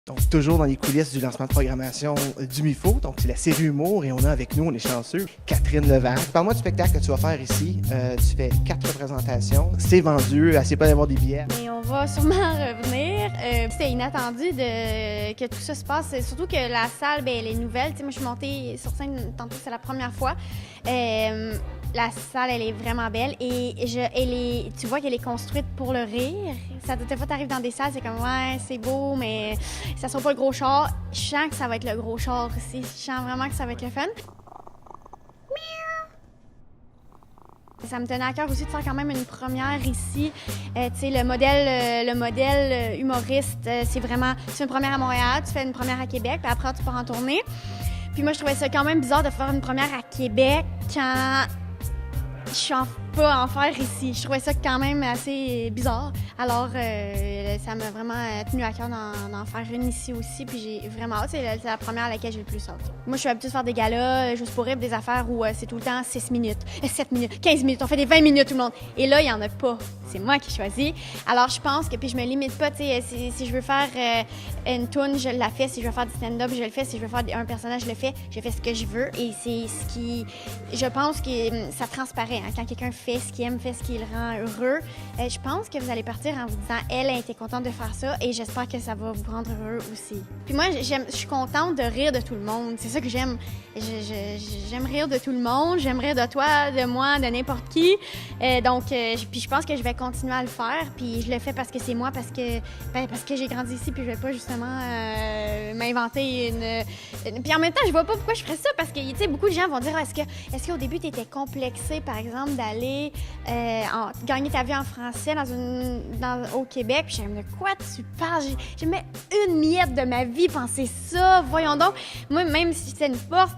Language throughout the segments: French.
Donc, toujours dans les coulisses du lancement de programmation du MIFO. Donc, c'est la série Humour et on a avec nous, on est chanceux, Catherine Levac. Parle-moi du spectacle que tu vas faire ici. Tu fais 4 représentations. C'est vendu, assez pas d'avoir des billets. Et on va sûrement revenir. C'était inattendu que tout ça se passe. Surtout que la salle, elle est nouvelle. Moi, je suis montée sur scène tantôt, c'est la première fois. La salle, elle est vraiment belle et tu vois qu'elle est construite pour le rire. Des fois, tu arrives dans des salles, c'est comme, ouais, c'est beau, mais ça sera pas le gros char. Je sens que ça va être le gros char aussi. Je sens vraiment que ça va être le fun. Ça me tenait à cœur aussi de faire quand même une première ici. Tu sais, le modèle humoriste, c'est une première à Montréal, tu fais une première à Québec, puis après, tu pars en tournée. Puis moi, je trouvais ça quand même bizarre de faire une première à Québec quand je suis pas en faire ici. Je trouvais ça quand même assez bizarre. Alors, ça m'a vraiment tenu à cœur d'en faire une ici aussi. Puis j'ai vraiment hâte. C'est la première à laquelle j'ai le plus hâte. Moi, je suis habituée de faire des galas, juste pour rire, des affaires où c'est tout le temps 6 minutes, 7 minutes, 15 minutes. On fait des 20 minutes tout le monde. Et là, il n'y en a pas. C'est moi qui choisis. Alors, je pense que, puis je me limite pas, tu sais, si je veux faire une toune, je la fais. Si je veux faire du stand-up, je le fais. Si je veux faire un personnage, je le fais. Je fais ce que je veux. Et c'est ce qui, je pense que ça transparaît. Hein, quand quelqu'un fait ce qu'il aime, fait ce qui le rend heureux, je pense que vous allez partir en vous disant, elle a été contente de faire ça et j'espère que ça va vous rendre heureux aussi. Puis moi, je suis contente de rire de tout le monde. C'est ça que j'aime. J'aime rire de tout le monde. J'aime rire de toi, de moi, de n'importe qui. Puis je pense que je vais continuer à le faire. Puis je le fais parce que c'est moi, parce que j'ai grandi ici. Puis je vais pas justement m'inventer une. Puis en même temps, je vois pas pourquoi je ferais ça parce que tu sais, beaucoup de gens vont dire, est-ce qu'au début tu étais complexé, par exemple, d'aller gagner ta vie en français au Québec? Puis j'aime de quoi tu parles? J'ai même une miette de ma vie penser ça. Voyons donc. Moi, même si c'est une force,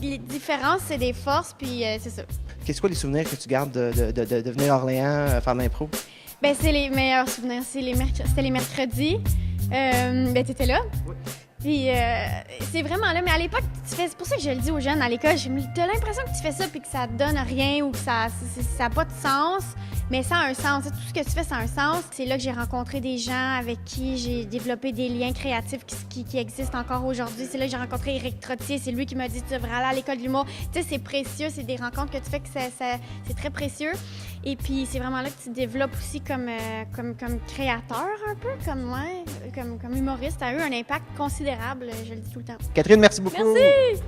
les différences, c'est des forces. Puis c'est ça. Qu'est-ce que les souvenirs que tu gardes de venir à Orléans faire de l'impro? Ben, c'est les meilleurs souvenirs. C'était les mercredis. Ben, t'étais là. Oui. Puis c'est vraiment là. Mais à l'époque, c'est pour ça que je le dis aux jeunes à l'école, t'as l'impression que tu fais ça puis que ça te donne rien ou que ça n'a pas de sens. Mais ça a un sens. Tout ce que tu fais, ça a un sens. C'est là que j'ai rencontré des gens avec qui j'ai développé des liens créatifs qui existent encore aujourd'hui. C'est là que j'ai rencontré Éric Trottier. C'est lui qui m'a dit, tu devrais aller à l'école de l'humour. Tu sais, c'est précieux. C'est des rencontres que tu fais que c'est très précieux. Et puis, c'est vraiment là que tu te développes aussi comme créateur un peu, comme humoriste. Ça a eu un impact considérable, je le dis tout le temps. Catherine, merci beaucoup. Merci!